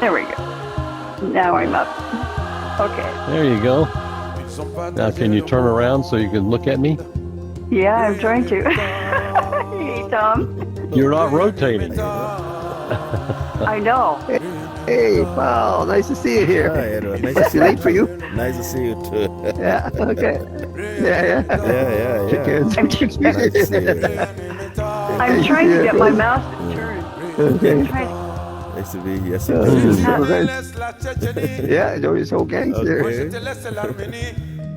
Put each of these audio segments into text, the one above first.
There we go. Now I'm up. Okay. There you go. Now can you turn around so you can look at me? Yeah, I'm trying to. Hey, Tom. You're not rotating. I know. Hey, Paul, nice to see you here. Hi, Edward. Nice Must to be see late for you. Nice to see you too. Yeah, okay. Yeah. Yeah. Chickens. I'm, Nice to see you. I'm trying to get my mouse to turn. Okay. I'm trying to... Nice to be here. Yes, Yeah, Joey's whole gang's there.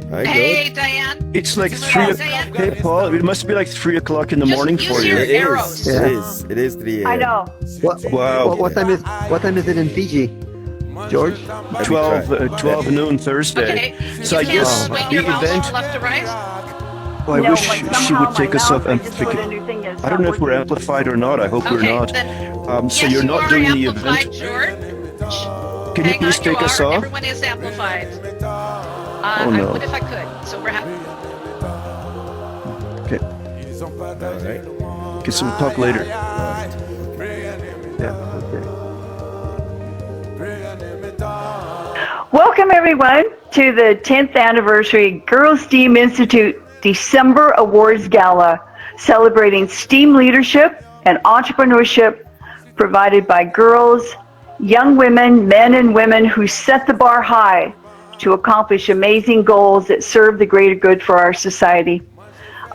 Hi, Hey, Diane. It's like Hello, 3 Diane. Hey, Paul, it must be like 3 o'clock in the morning Just for use you. your It arrows. is. Yeah. It is 3 a.m. I know. Wow. What time is it in Fiji, George? 12 noon Thursday. Okay. So I You can't guess swing the your mouse event, from left to right? I No, wish but she somehow would take my us mouse, up I and just pick put a it. new thing is I don't know if we're not amplified or not. I hope we're Okay, not. then. So Yes, you're you not are doing the amplified, event. George. Can you Hang please on, take you us are. off? Everyone is amplified. Oh, I no. would if I could. So we're happy. Okay. All right. Okay, so we'll talk later. Yeah, okay. Welcome, everyone, to the 10th anniversary Girls STEAM Institute December Awards Gala, celebrating STEAM leadership and entrepreneurship provided by girls, young women, men and women who set the bar high to accomplish amazing goals that serve the greater good for our society.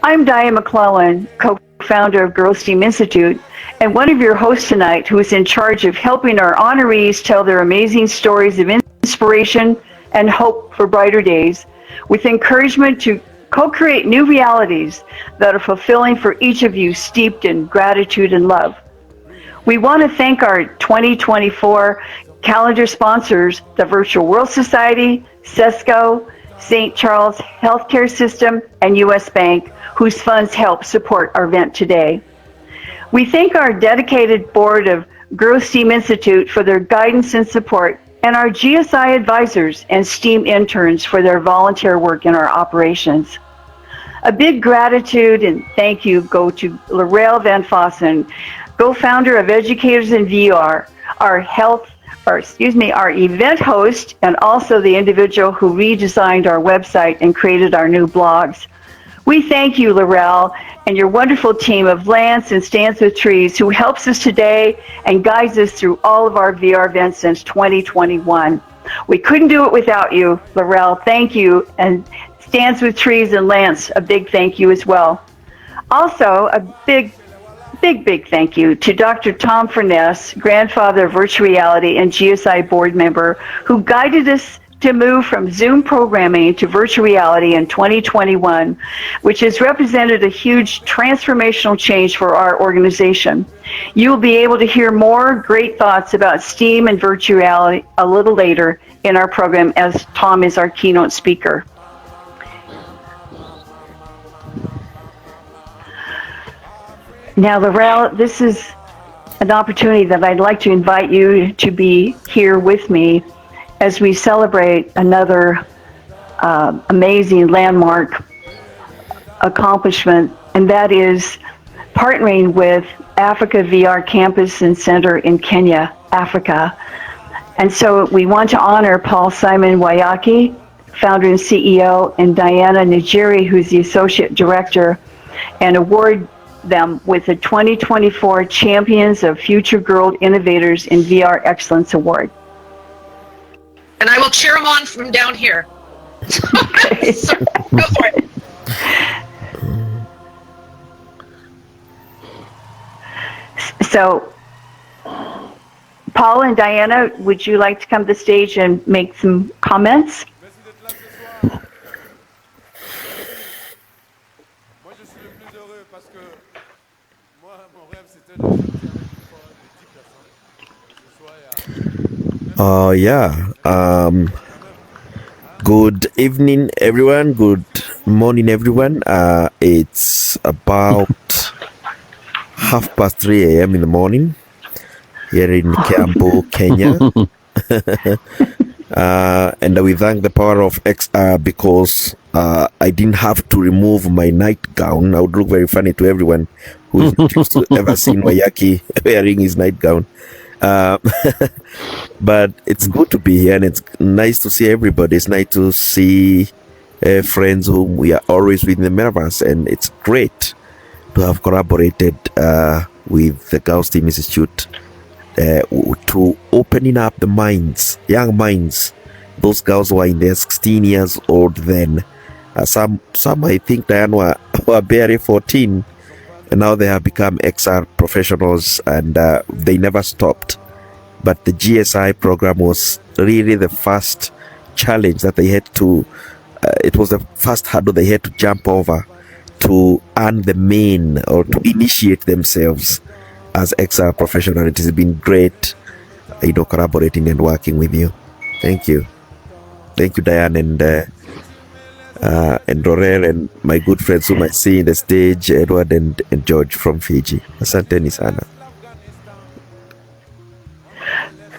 I'm Diane McClellan, co-founder of Girls STEAM Institute, and one of your hosts tonight who is in charge of helping our honorees tell their amazing stories of inspiration and hope for brighter days, with encouragement to co-create new realities that are fulfilling for each of you, steeped in gratitude and love. We want to thank our 2024 calendar sponsors, the Virtual World Society, CESCO, St. Charles Healthcare System, and U.S. Bank, whose funds help support our event today. We thank our dedicated board of Girls STEAM Institute for their guidance and support, and our GSI advisors and STEAM interns for their volunteer work in our operations. A big gratitude and thank you go to Lorelle Van Fossen, co-founder of Educators in VR, our event host, and also the individual who redesigned our website and created our new blogs. We thank you, Laurel, and your wonderful team of Lance and Stands with Trees, who helps us today and guides us through all of our VR events since 2021. We couldn't do it without you, Laurel. Thank you. And Stands with Trees and Lance, a big thank you as well. Also, a big thank you to Dr. Tom Furness, grandfather of virtual reality and GSI board member, who guided us to move from Zoom programming to virtual reality in 2021, which has represented a huge transformational change for our organization. You will be able to hear more great thoughts about STEAM and virtual reality a little later in our program, as Tom is our keynote speaker. Now, Laurel, this is an opportunity that I'd like to invite you to be here with me as we celebrate another amazing landmark accomplishment, and that is partnering with Africa VR Campus and Center in Kenya, Africa. And so we want to honor Paul Simon Wayaki, founder and CEO, and Diana Najiri, who's the Associate Director, and award them with the 2024 Champions of Future Girl Innovators in VR Excellence Award. And I will cheer them on from down here. Okay. So, go for it. So, Paul and Diana, would you like to come to the stage and make some comments? Yeah. Good evening, everyone. Good morning, everyone. It's about 3:30 a.m. in the morning here in Kiambu, Kenya. And we thank the power of XR because I didn't have to remove my nightgown. I would look very funny to everyone who's ever seen Wayaki wearing his nightgown. Uh, but it's good to be here, and it's nice to see everybody. It's nice to see friends whom we are always with in the MetavVerse, and it's great to have collaborated with the Girls Team Institute to opening up the minds, young minds. Those girls were in their 16 years old then. Some I think, Diane, were barely 14, and now they have become XR professionals, and they never stopped. But the GSI program was really the first challenge that they had to, it was the first hurdle they had to jump over to earn the main, or to initiate themselves as XR professional. It has been great, collaborating and working with you. Thank you. Thank you, Diane, and Dorel, and my good friends whom I see in the stage, Edward and George from Fiji. Asanteni sana.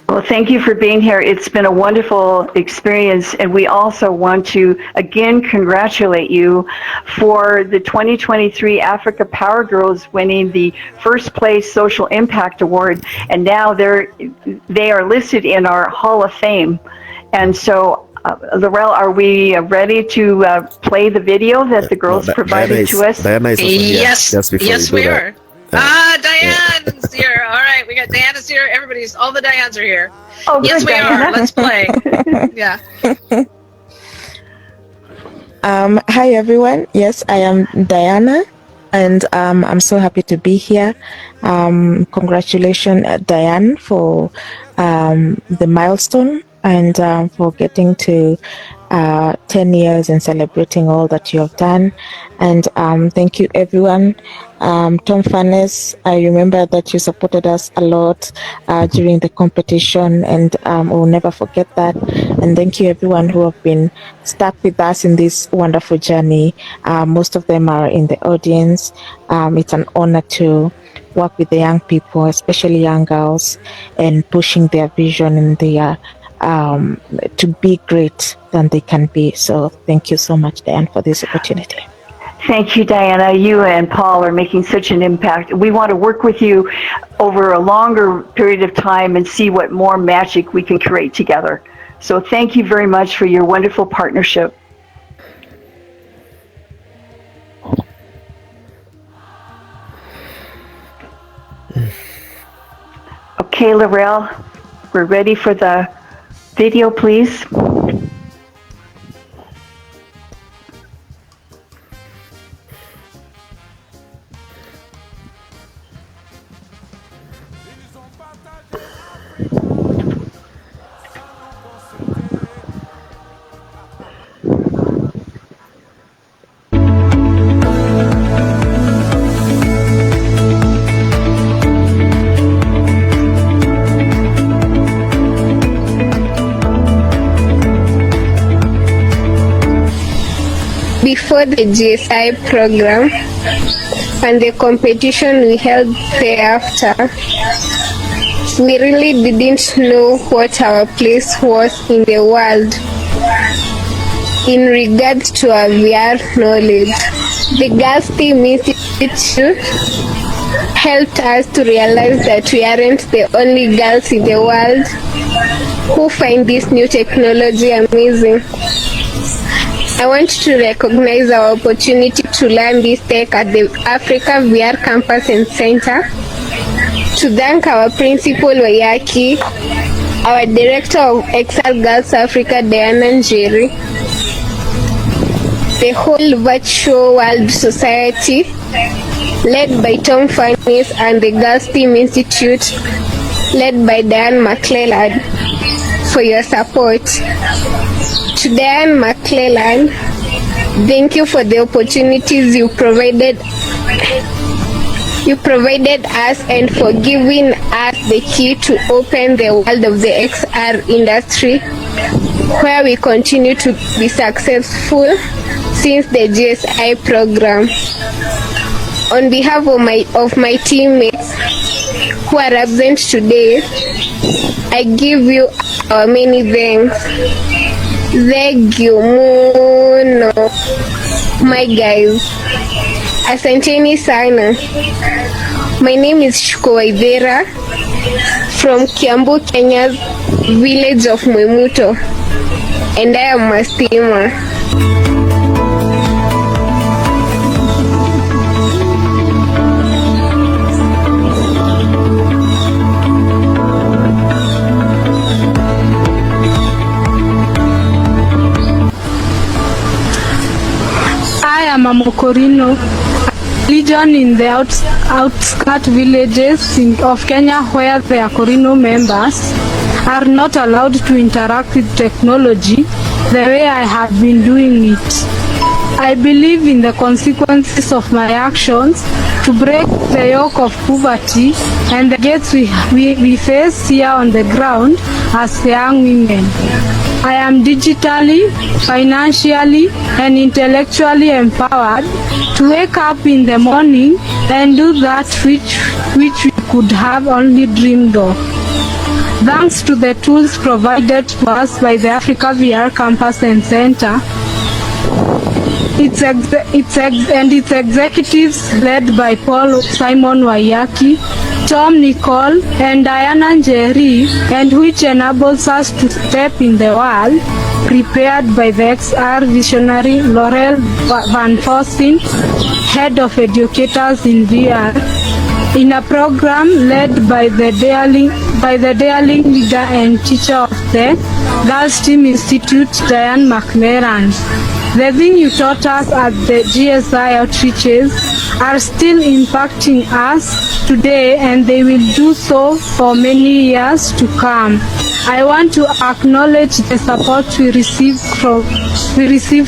Well, thank you for being here. It's been a wonderful experience, and we also want to again congratulate you for the 2023 Africa Power Girls winning the first place Social Impact Award, and now they are listed in our Hall of Fame. And so, Laurel, are we ready to play the video that the girls provided to us? Diana is also here. Yes, Just before yes, you do we that. are. Diane's here. All right, we got Diana's here. All the Dianes are here. Oh, Yes, good, we Diana. are. Let's play. Yeah. Hi everyone. Yes, I am Diana, and I'm so happy to be here. Congratulations, Diane, for the milestone, and for getting to 10 years and celebrating all that you have done. And thank you, everyone. Tom Furness, I remember that you supported us a lot during the competition, and we'll never forget that. And thank you, everyone who have been stuck with us in this wonderful journey. Most of them are in the audience. It's an honor to work with the young people, especially young girls, and pushing their vision and their to be great than they can be. So thank you so much, Diane, for this opportunity. Thank you, Diana. You and Paul are making such an impact. We want to work with you over a longer period of time and see what more magic we can create together. So thank you very much for your wonderful partnership. Okay, Laurel, we're ready for the video, please. Before the GSI program and the competition we held thereafter, we really didn't know what our place was in the world in regards to our VR knowledge. The Girls Team Institute helped us to realize that we aren't the only girls in the world who find this new technology amazing. I want to recognize our opportunity to learn this tech at the Africa VR Campus and Center, to thank our principal Wayaki, our director of XR Girls Africa, Diana Njeri, the whole virtual world society, led by Tom Furness, and the Girls Team Institute, led by Diane McClelland, for your support. To Diane McClelland, thank you for the opportunities you provided us, and for giving us the key to open the world of the XR industry, where we continue to be successful since the GSI program. On behalf of my teammates who are absent today, I give you our many thanks. Thank you, Mono. My guys, asanteni sana. My name is Shuko Waithera, from Kiambu, Kenya's village of Mwemuto, and I am a steamer. I am a Mokorino, a religion in the outskirt villages of Kenya where the Akorino members are not allowed to interact with technology the way I have been doing it. I believe in the consequences of my actions to break the yoke of poverty and the gates we face here on the ground as young women. I am digitally, financially, and intellectually empowered to wake up in the morning and do that which we could have only dreamed of. Thanks to the tools provided to us by the Africa VR Campus and Center, its executives led by Paul Simon Wayaki, Tom Nicole, and Diana Njeri, and which enables us to step in the world, prepared by the XR visionary Laurel Van Fossen, head of educators in VR, in a program led by the darling leader and teacher of the Girls Team Institute, Diane McLaren. The thing you taught us at the GSI outreaches are still impacting us today, and they will do so for many years to come. I want to acknowledge the support we received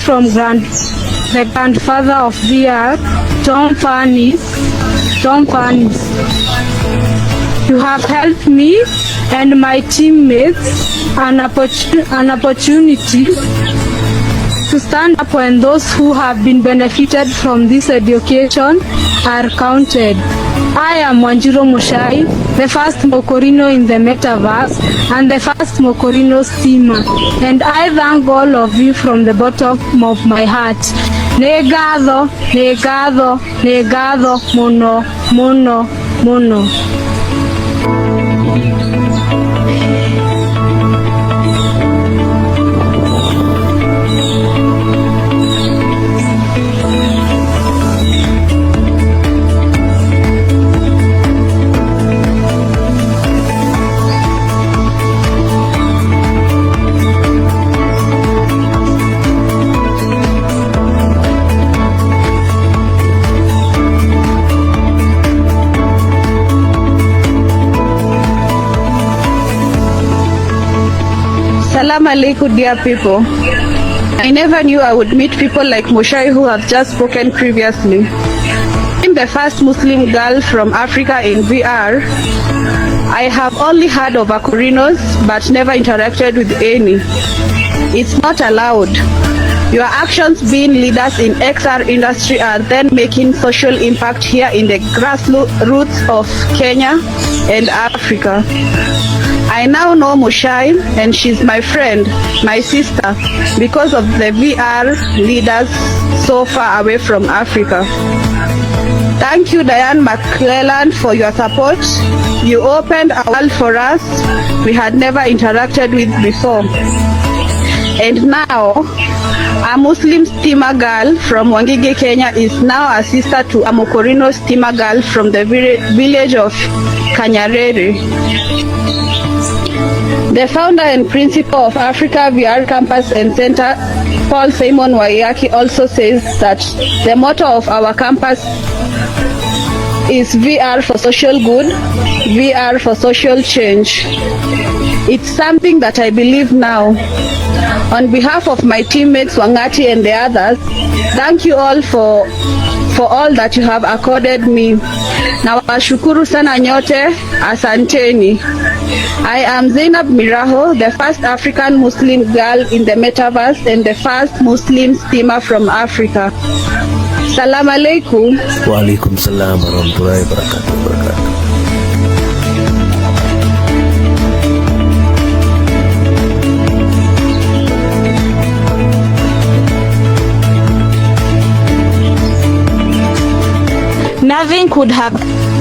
from the grandfather of VR, Tom Farnes. You have helped me and my teammates an opportunity to stand up when those who have been benefited from this education are counted. I am Wanjiro Mushai, the first Mokorino in the Metaverse and the first Mokorino steamer, and I thank all of you from the bottom of my heart. Negado, negado, negado, muno, muno, muno. Salam alaikum, dear people. I never knew I would meet people like Mushai who have just spoken previously. I'm the first Muslim girl from Africa in VR. I have only heard of Akurinos but never interacted with any. It's not allowed. Your actions being leaders in XR industry are then making social impact here in the grassroots of Kenya and Africa. I now know Mushai, and she's my friend, my sister, because of the VR leaders so far away from Africa. Thank you, Diane McClellan, for your support. You opened a world for us we had never interacted with before. And now, a Muslim steamer girl from Wangige, Kenya is now a sister to a Mokorino steamer girl from the village of Kanyarere. The founder and principal of Africa VR Campus and Center, Paul Simon Wayaki, also says that the motto of our campus is VR for social good, VR for social change. It's something that I believe now. On behalf of my teammates Wangati and the others, thank you all for all that you have accorded me. Nawashukuru sana nyote, asanteni. I am Zainab Miraho, the first African Muslim girl in the Metaverse and the first Muslim steamer from Africa. Salam alaikum. Wa alaikum salam wa rahmatullahi wa barakatuh. Nothing could have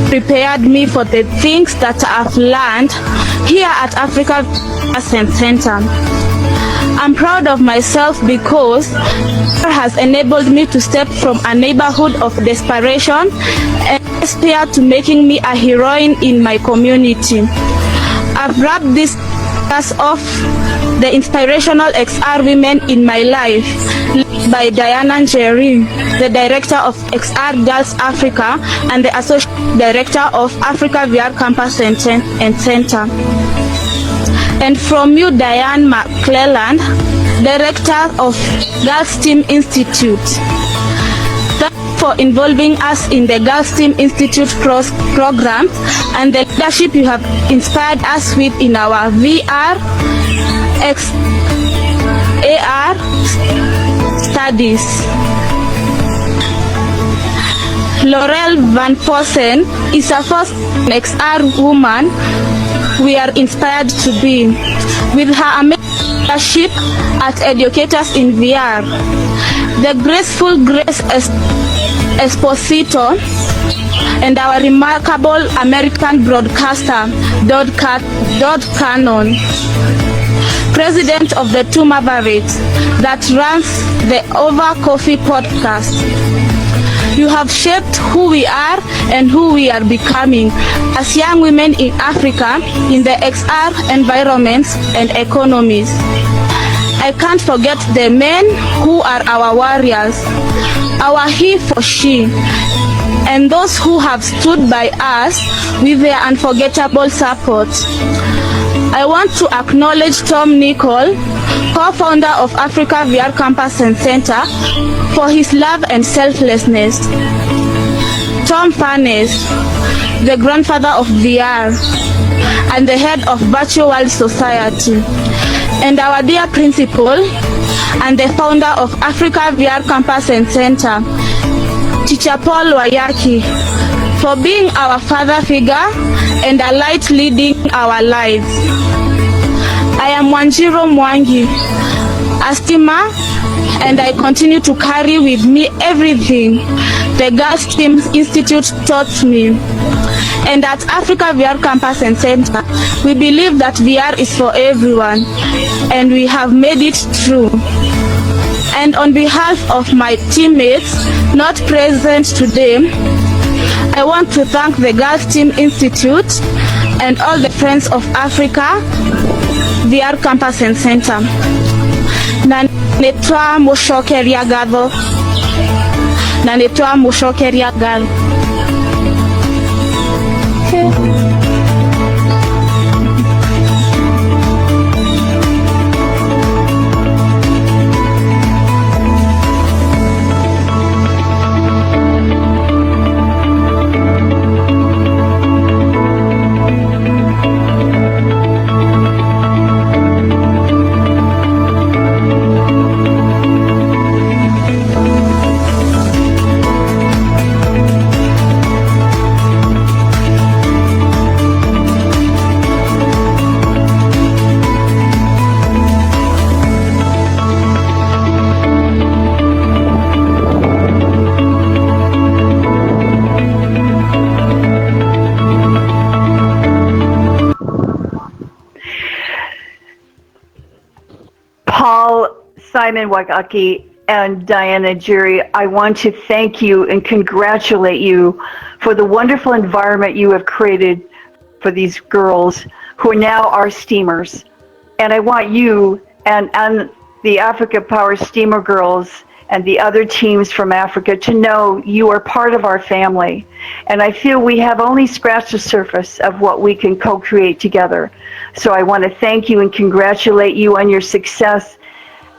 prepared me for the things that I've learned here at Africa Center. I'm proud of myself because it has enabled me to step from a neighborhood of desperation and aspire to making me a heroine in my community. I've wrapped this of the inspirational XR women in my life, led by Diana Jerry, the director of XR Girls Africa and the associate director of Africa VR Campus and Center. And from you, Diane McClelland, director of Girls Team Institute. Thank you for involving us in the Girls Team Institute program and the leadership you have inspired us with in our VR, AR studies. Laurel Van Fossen is a first XR woman we are inspired to be. With her amazing leadership at Educators in VR, the graceful Grace Esposito, and our remarkable American broadcaster, Dodd Cannon, president of the Two Mavericks that runs the Over Coffee podcast. You have shaped who we are and who we are becoming as young women in Africa in the XR environments and economies. I can't forget the men who are our warriors, our he for she, and those who have stood by us with their unforgettable support. I want to acknowledge Tom Nicol, co-founder of Africa VR Campus and Center, for his love and selflessness. Tom Farnes, the grandfather of VR and the head of Virtual World Society, and our dear principal and the founder of Africa VR Campus and Center, Teacher Paul Wayaki, for being our father figure and a light leading our lives. I am Wanjiro Mwangi, a steamer, and I continue to carry with me everything the Girls Team Institute taught me. And at Africa VR Campus and Center, we believe that VR is for everyone, and we have made it true. And on behalf of my teammates not present today, I want to thank the Girls Team Institute and all the Friends of Africa VR Campus and Center. Na netwa mushokeria gatho. Na netwa mushokeria gatho. Simon Wagaki and Diana Jerry, I want to thank you and congratulate you for the wonderful environment you have created for these girls who are now our steamers. And I want you and the Africa Power Steamer girls and the other teams from Africa to know you are part of our family. And I feel we have only scratched the surface of what we can co-create together. So I want to thank you and congratulate you on your success.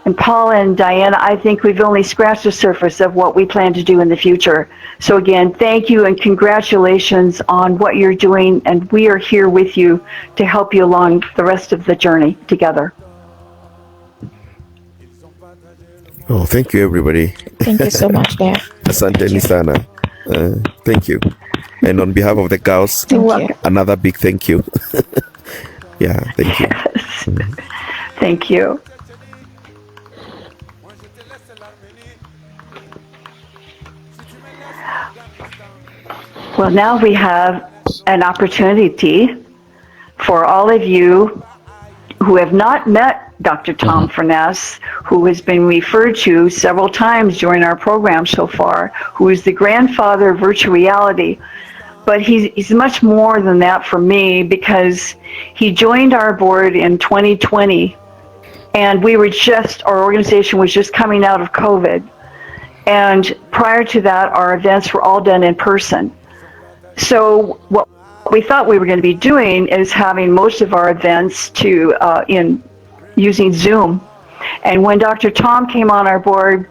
And Paula and Diana, I think we've only scratched the surface of what we plan to do in the future. So again, thank you and congratulations on what you're doing, and we are here with you to help you along the rest of the journey together. Oh, thank you, everybody. Thank you so much, Dad. Asante sana. Thank you. And on behalf of the girls, another big thank you. Yeah, thank you. Yes. Thank you. Well, now we have an opportunity for all of you who have not met Dr. Tom Furness, who has been referred to several times during our program so far, who is the grandfather of virtual reality. But he's much more than that for me, because he joined our board in 2020, and our organization was just coming out of COVID. And prior to that, our events were all done in person. So what we thought we were going to be doing is having most of our events using Zoom. And when Dr. Tom came on our board,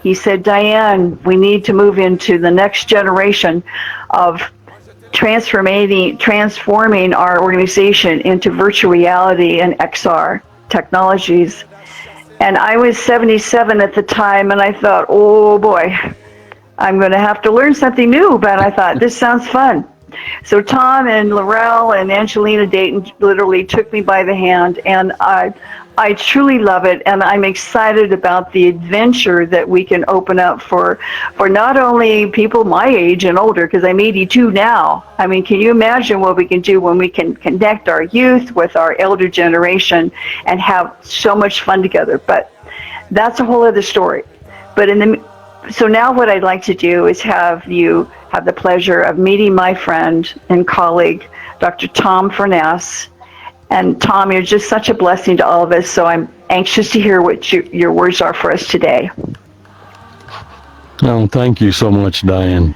he said, Diane, we need to move into the next generation of transforming our organization into virtual reality and XR technologies. And I was 77 at the time, and I thought, oh boy, I'm going to have to learn something new. But I thought, this sounds fun. So Tom and Laurel and Angelina Dayton literally took me by the hand, and I truly love it, and I'm excited about the adventure that we can open up for not only people my age and older, because I'm 82 now. I mean, can you imagine what we can do when we can connect our youth with our elder generation and have so much fun together? But that's a whole other story. But so now what I'd like to do is have you have the pleasure of meeting my friend and colleague, Dr. Tom Furness. And Tom, you're just such a blessing to all of us, so I'm anxious to hear what your words are for us today. Oh, thank you so much, Diane.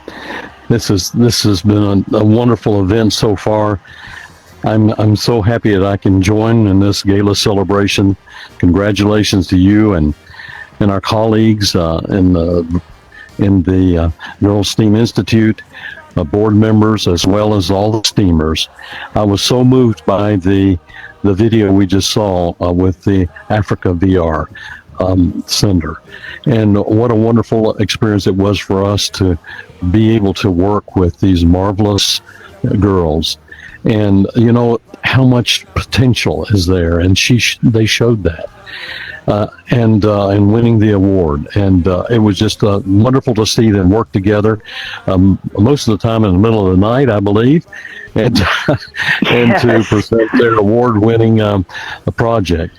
This has been a wonderful event so far. I'm so happy that I can join in this gala celebration. Congratulations to you and our colleagues in the Girls STEAM Institute, board members, as well as all the STEAMers. I was so moved by the video we just saw with the Africa VR Center. And what a wonderful experience it was for us to be able to work with these marvelous girls. And you know how much potential is there, and they showed that. And winning the award. And it was just wonderful to see them work together, most of the time in the middle of the night, I believe, and and to present their award-winning project.